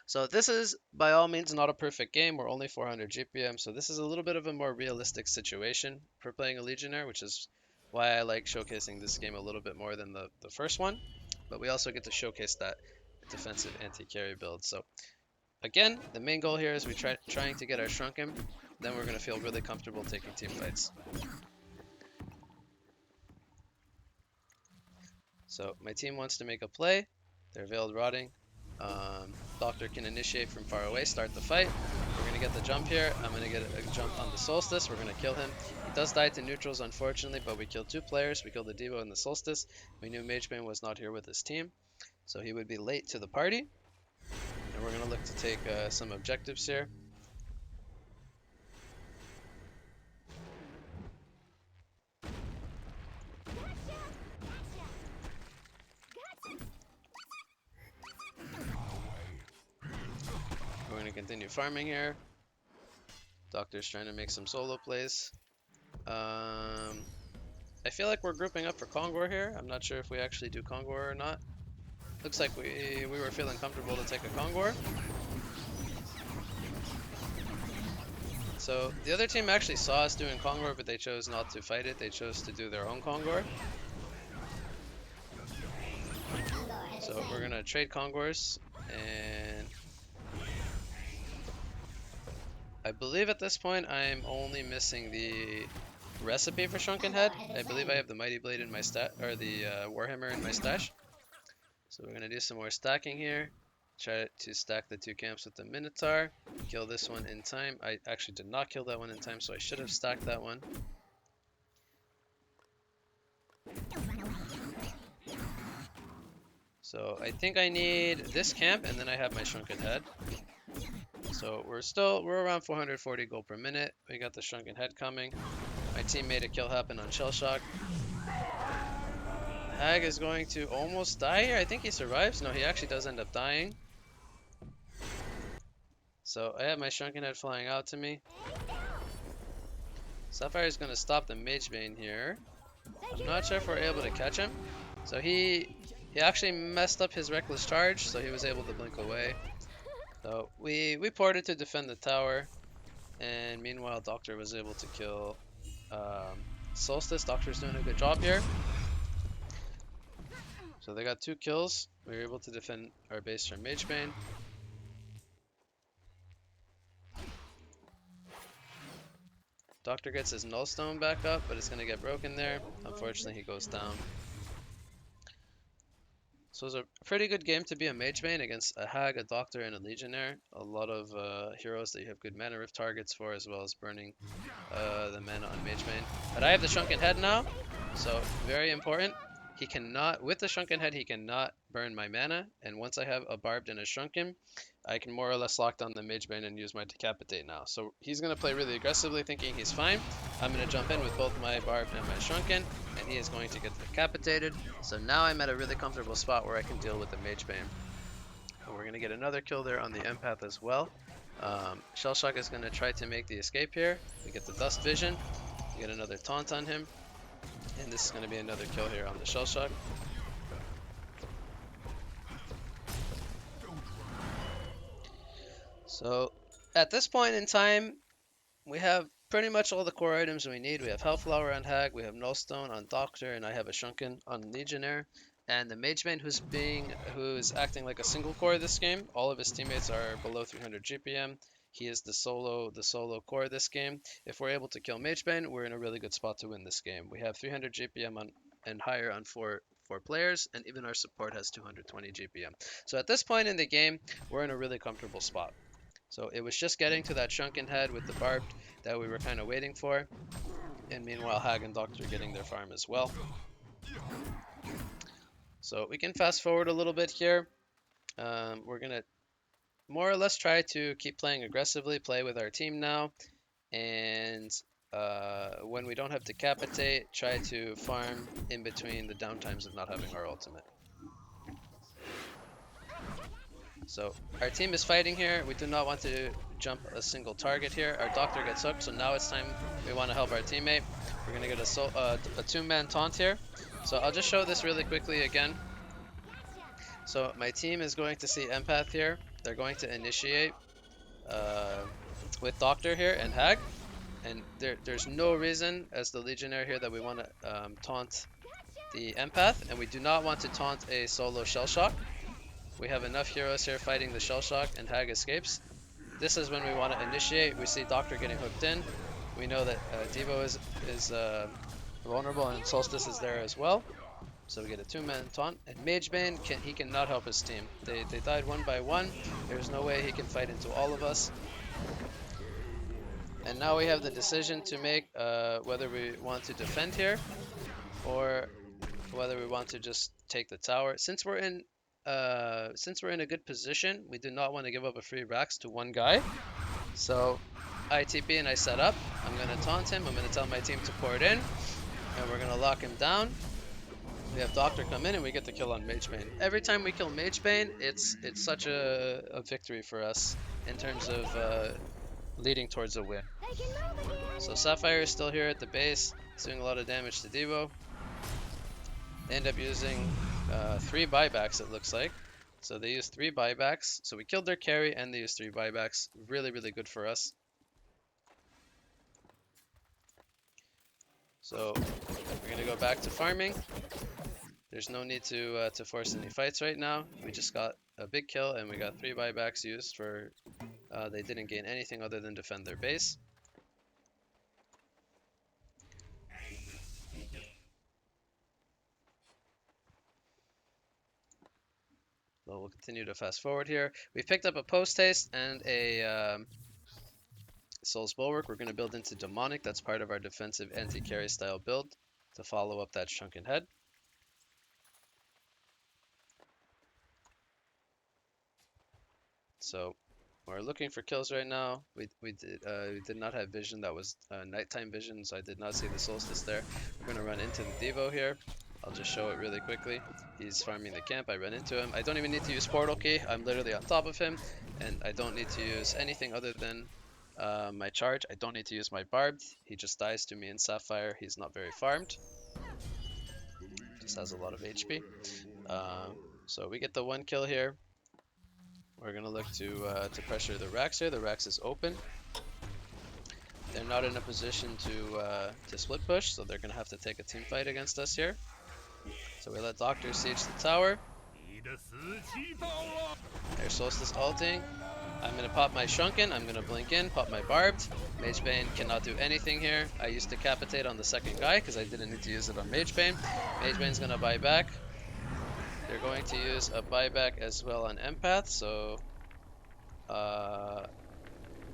So this is by all means not a perfect game. We're only 400 GPM, so this is a little bit of a more realistic situation for playing a Legionnaire, which is why I like showcasing this game a little bit more than the first one. But we also get to showcase that defensive anti-carry build. So again, the main goal here is trying to get our Shrunken. Then we're going to feel really comfortable taking team fights. So my team wants to make a play. They're Veiled Rotting. Doctor can initiate from far away, start the fight. We're going to get the jump here. I'm going to get a jump on the Solstice. We're going to kill him. He does die to neutrals, unfortunately, but we killed 2 players. We killed the Devo and the Solstice. We knew Mage Bane was not here with his team, so he would be late to the party. And we're going to look to take some objectives here. We're going to continue farming here. Doctor's trying to make some solo plays. I feel like we're grouping up for Kongor here. I'm not sure if we actually do Kongor or not. Looks like we were feeling comfortable to take a Kongor. So the other team actually saw us doing Kongor, but they chose not to fight it. They chose to do their own Kongor. So we're going to trade Kongors, and I believe at this point I'm only missing the recipe for Shrunken Head. I believe I have the Mighty Blade in my or the Warhammer in my stash. So we're gonna do some more stacking here. Try to stack the 2 camps with the Minotaur. Kill this one in time. I actually did not kill that one in time, so I should have stacked that one. So I think I need this camp, and then I have my Shrunken Head. So we're around 440 gold per minute. We got the Shrunken Head coming. My team made a kill happen on Shell Shock. Hag is going to almost die here. I think he survives. No, he actually does end up dying. So I have my Shrunken Head flying out to me. Sapphire is going to stop the Mage Bane here. I'm not sure if we're able to catch him. So he actually messed up his Reckless Charge, so he was able to blink away. So we ported to defend the tower, and meanwhile Doctor was able to kill Solstice. Doctor's doing a good job here. So they got 2 kills. We were able to defend our base from Mage Bane. Doctor gets his Nullstone back up, but it's going to get broken there. Unfortunately, he goes down. So it was a pretty good game to be a Mage Bane against a Hag, a Doctor, and a Legionnaire. A lot of heroes that you have good mana rift targets for, as well as burning the mana on Mage Bane. But I have the Shrunken Head now, so very important. He cannot, with the Shrunken Head, he cannot burn my mana. And once I have a Barbed and a Shrunken, I can more or less lock down the Mage Bane and use my Decapitate now. So he's going to play really aggressively, thinking he's fine. I'm going to jump in with both my Barbed and my Shrunken, and he is going to get decapitated. So now I'm at a really comfortable spot where I can deal with the Mage Bane. And we're going to get another kill there on the Empath as well. Shell Shock is going to try to make the escape here. We get the Dust Vision. We get another taunt on him. And this is going to be another kill here on the Shell Shock. So at this point in time, we have pretty much all the core items we need. We have Hellflower on Hag, we have Nullstone on Doctor, and I have a Shrunken on Legionnaire. And the Mage Bane who's acting like a single core this game. All of his teammates are below 300 GPM. He is the solo core this game. If we're able to kill Mage Bane, we're in a really good spot to win this game. We have 300 GPM and higher on four players, and even our support has 220 GPM. So at this point in the game, we're in a really comfortable spot. So it was just getting to that Shrunken Head with the Barbed that we were kind of waiting for. And meanwhile, Hag and Doctor are getting their farm as well. So we can fast forward a little bit here. We're going to more or less try to keep playing aggressively, play with our team now. And when we don't have Decapitate, try to farm in between the downtimes of not having our ultimate. So our team is fighting here. We do not want to jump a single target here. Our Doctor gets hooked, so now it's time we want to help our teammate. We're going to get a two-man taunt here. So I'll just show this really quickly again. So my team is going to see Empath here. They're going to initiate with Doctor here and Hag. And there's no reason as the Legionnaire here that we want to taunt the Empath. And we do not want to taunt a solo Shell Shock. We have enough heroes here fighting the Shell Shock and Hag escapes. This is when we want to initiate. We see Doctor getting hooked in. We know that Devo is vulnerable and Solstice is there as well. So we get a two-man taunt. And Magebane, he cannot help his team. They died one by one. There's no way he can fight into all of us. And now we have the decision to make whether we want to defend here or whether we want to just take the tower. Since we're in a good position, we do not want to give up a free Rax to one guy. So I TP and I set up. I'm going to taunt him. I'm going to tell my team to pour it in. And we're going to lock him down. We have Doctor come in and we get the kill on Magebane. Every time we kill Magebane, it's such a victory for us in terms of leading towards a win. So Sapphire is still here at the base. It's doing a lot of damage to Devo. They end up using 3 buybacks, it looks like. So they used 3 buybacks. So we killed their carry and they used 3 buybacks. Really, really good for us. So we're going to go back to farming. There's no need to force any fights right now. We just got a big kill and we got 3 buybacks used for... they didn't gain anything other than defend their base. So we'll continue to fast forward here. We've picked up a Post Haste and a Soul's Bulwark. We're going to build into Demonic. That's part of our defensive anti-carry style build to follow up that Shrunken Head. So we're looking for kills right now. We did not have vision. That was nighttime vision, so I did not see the Solstice there. We're going to run into the Devo here. I'll just show it really quickly. He's farming the camp. I run into him. I don't even need to use Portal Key. I'm literally on top of him, and I don't need to use anything other than my charge. I don't need to use my Barbed. He just dies to me in Sapphire. He's not very farmed. Just has a lot of HP. So we get the 1 kill here. We're going to look to pressure the Rax here. The Rax is open. They're not in a position to split push, so they're going to have to take a team fight against us here. So we let Doctor siege the tower. There's Solstice ulting. I'm going to pop my Shrunken. I'm going to blink in, pop my Barbed. Magebane cannot do anything here. I used Decapitate on the second guy because I didn't need to use it on Magebane. Magebane's going to buy back. They're going to use a buyback as well on Empath, so... oh,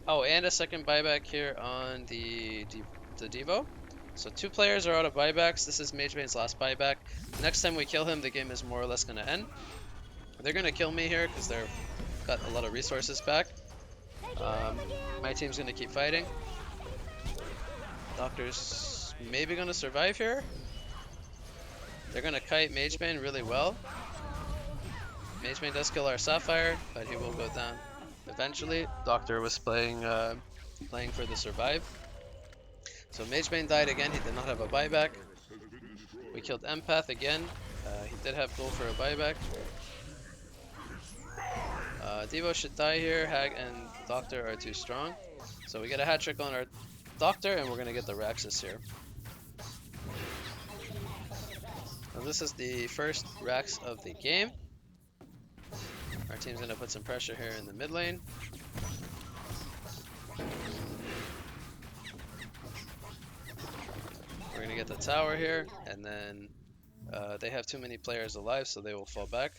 and a second buyback here on the Devo. So 2 players are out of buybacks. This is Magebane's last buyback. Next time we kill him, the game is more or less going to end. They're going to kill me here because they've got a lot of resources back. My team's going to keep fighting. Doctor's maybe going to survive here. They're going to kite Magebane really well. Magebane does kill our Sapphire, but he will go down eventually. Doctor was playing for the survive. So Magebane died again. He did not have a buyback. We killed Empath again. He did have goal for a buyback. Devo should die here. Hag and Doctor are too strong. So we get a hat trick on our Doctor, and we're going to get the Raxus here. Now this is the first Rax of the game. Our team's going to put some pressure here in the mid lane. We're going to get the tower here, and then they have too many players alive, so they will fall back.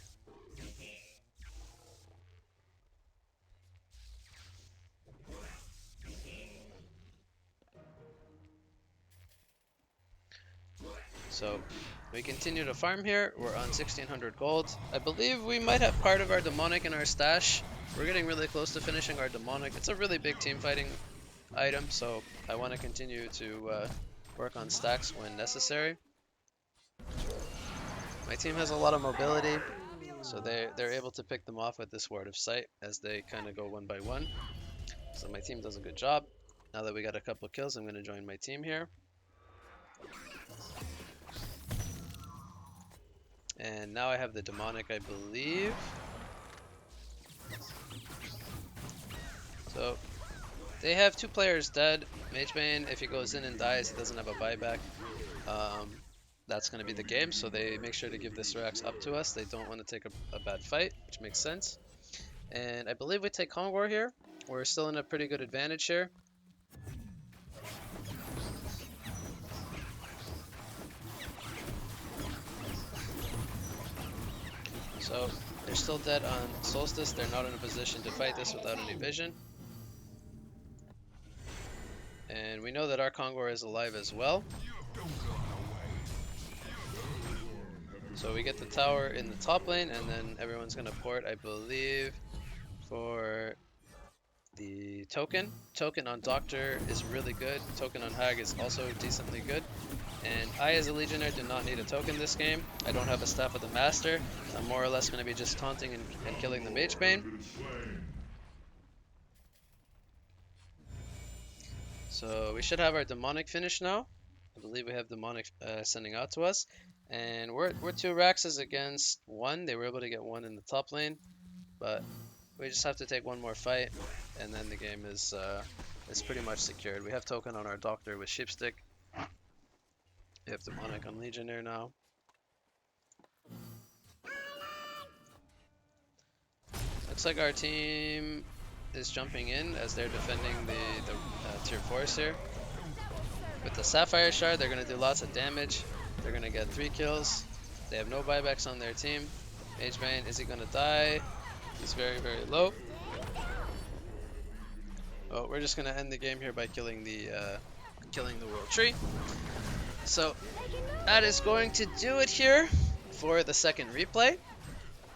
So we continue to farm here. We're on 1600 gold. I believe we might have part of our demonic in our stash. We're getting really close to finishing our demonic. It's a really big team fighting item, so I want to continue to work on stacks when necessary. My team has a lot of mobility, so they're able to pick them off with this ward of sight as they kind of go one by one. So my team does a good job. Now that we got a couple kills, I'm going to join my team here. And now I have the demonic, I believe. So they have 2 players dead. Magebane, if he goes in and dies, he doesn't have a buyback. That's going to be the game, so they make sure to give this Rax up to us. They don't want to take a bad fight, which makes sense. And I believe we take Kongor here. We're still in a pretty good advantage here. So they're still dead on Solstice. They're not in a position to fight this without any vision. And we know that our Kongor is alive as well. So we get the tower in the top lane, and then everyone's going to port, I believe, for the token. Token on Doctor is really good. Token on Hag is also decently good. And I, as a Legionnaire, do not need a token this game. I don't have a Staff of the Master. I'm more or less going to be just taunting and killing the Magebane. So we should have our demonic finished now. I believe we have demonic sending out to us. And we're 2 Raxes against 1. They were able to get 1 in the top lane. But we just have to take 1 more fight. And then the game is pretty much secured. We have token on our Doctor with Sheepstick. We have demonic on Legionnaire now. Looks like our team is jumping in as they're defending the tier 4s here. With the Sapphire Shard, they're going to do lots of damage. They're going to get 3 kills. They have no buybacks on their team. Magebane, is he going to die? He's very, very low. Well, we're just going to end the game here by killing the World Tree. So that is going to do it here for the second replay.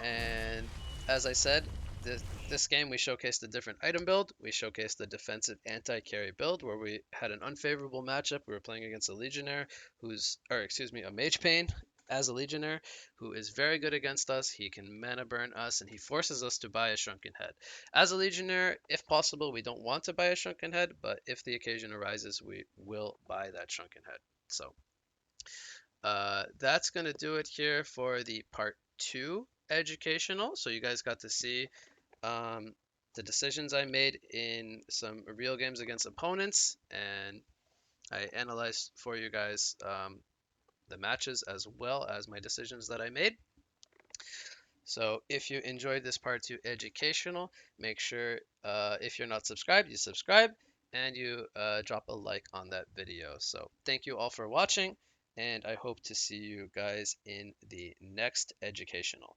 And as I said, this game we showcased a different item build. We showcased the defensive anti-carry build where we had an unfavorable matchup. We were playing against a Legionnaire a Magebane as a Legionnaire who is very good against us. He can mana burn us and he forces us to buy a Shrunken Head. As a Legionnaire, if possible, we don't want to buy a Shrunken Head, but if the occasion arises, we will buy that Shrunken Head. So that's going to do it here for the part 2 educational. So you guys got to see the decisions I made in some real games against opponents, and I analyzed for you guys the matches as well as my decisions that I made. So if you enjoyed this part 2 educational, make sure if you're not subscribed, you subscribe and you drop a like on that video. So thank you all for watching, and I hope to see you guys in the next educational.